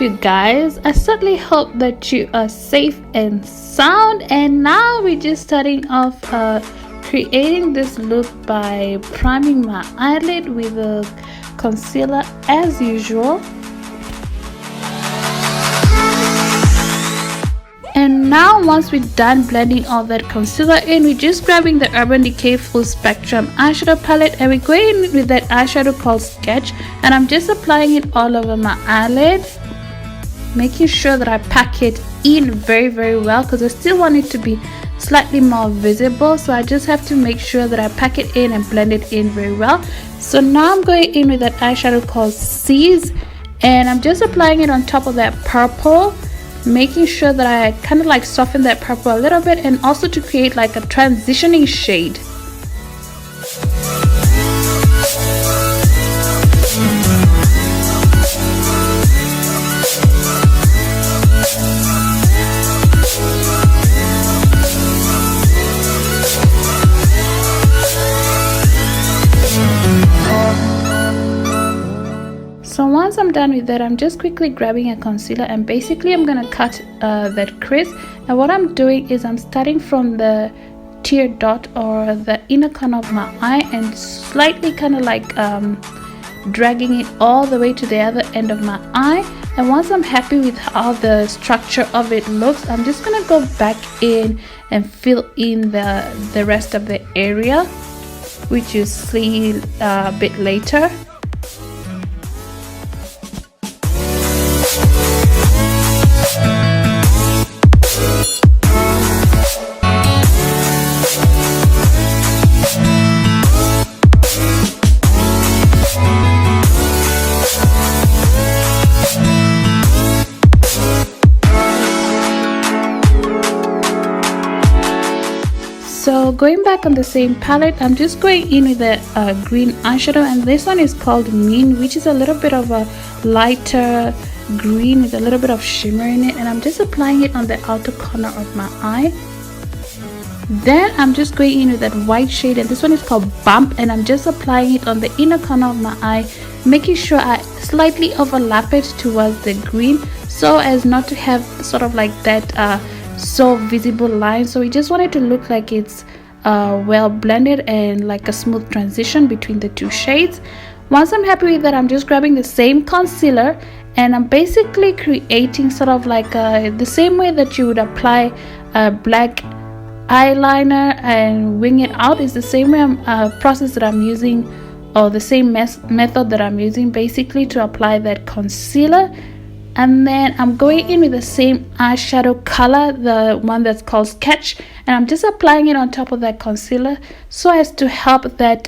up, you guys? I certainly hope that you are safe and sound. And now we're just starting off creating this look by priming my eyelid with a concealer as usual. And now once we're done blending all that concealer in, we're just grabbing the Urban Decay Full Spectrum eyeshadow palette, and we're going in with that eyeshadow called Sketch, and I'm just applying it all over my eyelid, making sure that I pack it in very well because I still want it to be slightly more visible. So I just have to make sure that I pack it in and blend it in very well. So now I'm going in with that eyeshadow called Seize, and I'm just applying it on top of that purple, making sure that I kind of like soften that purple a little bit, and also to create like a transitioning shade. So once I'm done with that, I'm just quickly grabbing a concealer, and basically I'm gonna cut that crease. And what I'm doing is I'm starting from the tear dot or the inner corner of my eye and slightly kind of like dragging it all the way to the other end of my eye. And once I'm happy with how the structure of it looks, I'm just gonna go back in and fill in the rest of the area, which you see a bit later. So going back on the same palette, I'm just going in with the green eyeshadow, and this one is called Mean, which is a little bit of a lighter green with a little bit of shimmer in it, and I'm just applying it on the outer corner of my eye. Then I'm just going in with that white shade, and this one is called Bump, and I'm just applying it on the inner corner of my eye, making sure I slightly overlap it towards the green so as not to have sort of like that so visible line. So we just want it to look like it's well blended and like a smooth transition between the two shades. Once I'm happy with that, I'm just grabbing the same concealer, and I'm basically creating sort of like the same way that you would apply a black eyeliner and wing it out is the same way process that I'm using, or the same method that I'm using basically to apply that concealer. And then I'm going in with the same eyeshadow color, the one that's called Sketch, and I'm just applying it on top of that concealer so as to help that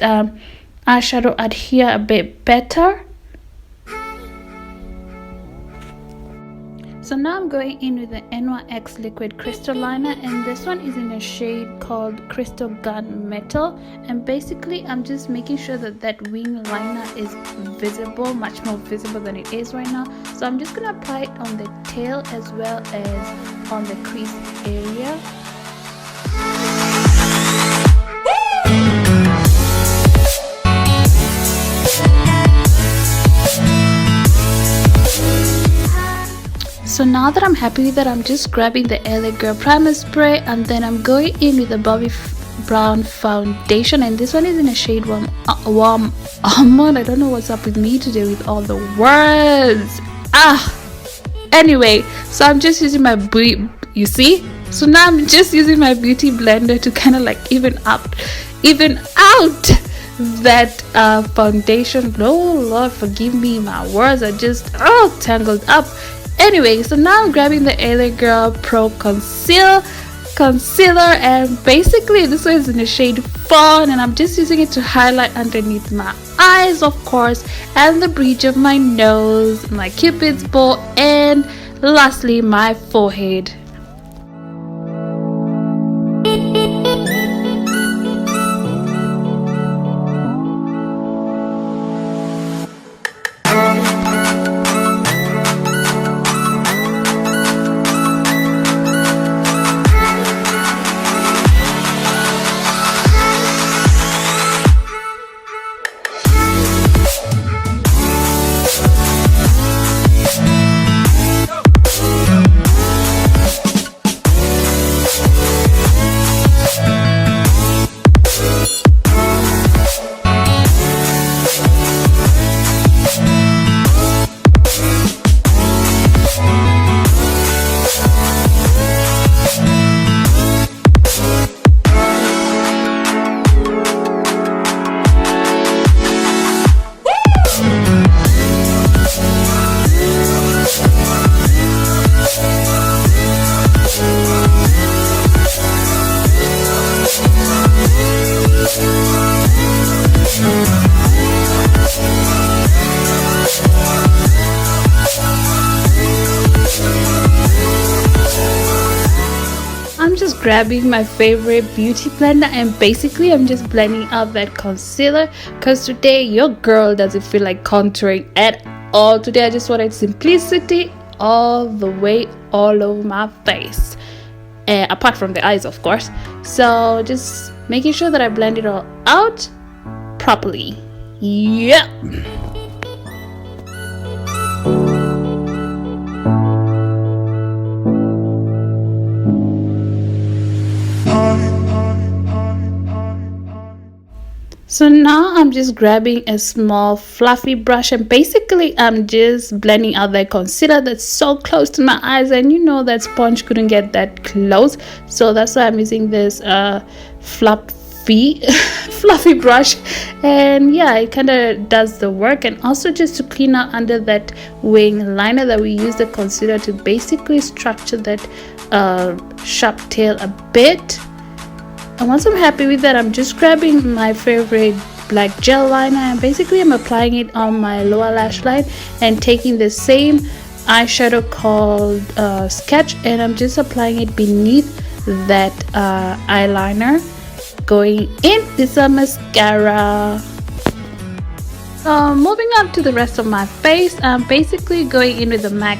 eyeshadow adhere a bit better. So now I'm going in with the NYX Liquid Crystal Liner, and this one is in a shade called Crystal Gun Metal, and basically I'm just making sure that that wing liner is visible, much more visible than it is right now. So I'm just going to apply it on the tail as well as on the crease area. So now that I'm happy with that, I'm just grabbing the L.A Girl Primer Spray, and then I'm going in with the Bobbi Brown Foundation, and this one is in a shade Warm Almond. I don't know what's up with me today with all the words. Anyway, so I'm just using my beauty, you see? So now I'm just using my beauty blender to kind of like even out that foundation. Oh Lord, forgive me, my words are just tangled up. Anyway, so now I'm grabbing the L.A Girl Pro Concealer, and basically this one is in the shade Fawn, and I'm just using it to highlight underneath my eyes, of course, and the bridge of my nose, my cupid's bow, and lastly my forehead. I'm just grabbing my favorite beauty blender and basically I'm just blending out that concealer because today your girl doesn't feel like contouring at all. Today I just wanted simplicity all the way all over my face, apart from the eyes of course. So just making sure that I blend it all out properly. Yeah. So now I'm just grabbing a small fluffy brush and basically I'm just blending out that concealer that's so close to my eyes, and you know that sponge couldn't get that close, so that's why I'm using this fluffy brush. And yeah, it kind of does the work, and also just to clean out under that wing liner that we use the concealer to basically structure that sharp tail a bit. And once I'm happy with that, I'm just grabbing my favorite black gel liner and basically I'm applying it on my lower lash line and taking the same eyeshadow called Sketch, and I'm just applying it beneath that eyeliner. Going in is a mascara. Moving on to the rest of my face, I'm basically going in with the MAC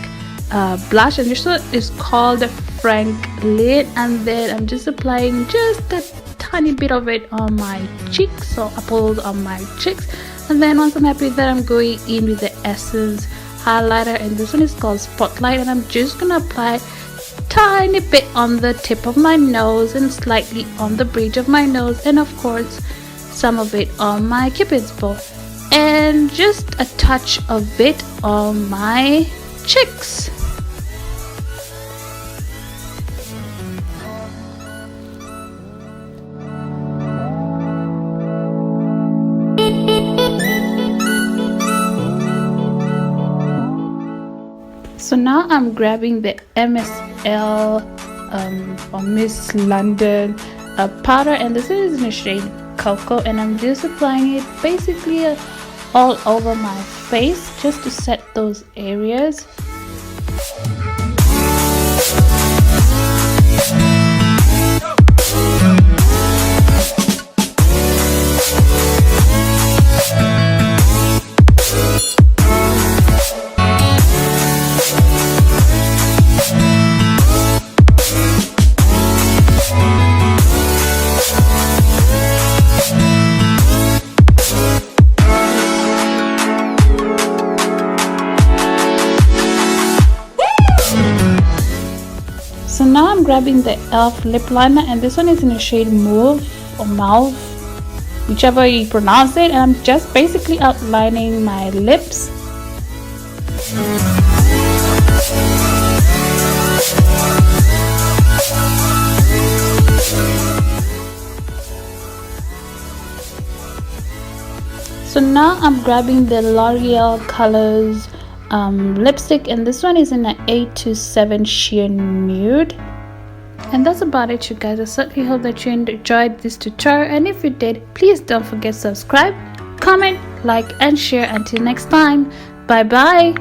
blush, and this one is called Franklin, and then I'm just applying just a tiny bit of it on my cheeks, so apples on my cheeks. And then once I'm happy with that, I'm going in with the Essence highlighter, and this one is called Spotlight, and I'm just gonna apply tiny bit on the tip of my nose and slightly on the bridge of my nose, and of course some of it on my cupid's bow, and just a touch of it on my cheeks. So now I'm grabbing the MSL or MSLondon powder, and this is in the shade Coco, and I'm just applying it basically all over my face just to set those areas. So now I'm grabbing the e.l.f. lip liner, and this one is in the shade Mauve or Mauve, whichever you pronounce it, and I'm just basically outlining my lips. So now I'm grabbing the Loreal Colors lipstick, and this one is in an 827 sheer nude. And that's about it, you guys. I certainly hope that you enjoyed this tutorial, and if you did, please don't forget to subscribe, comment, like and share. Until next time, bye bye.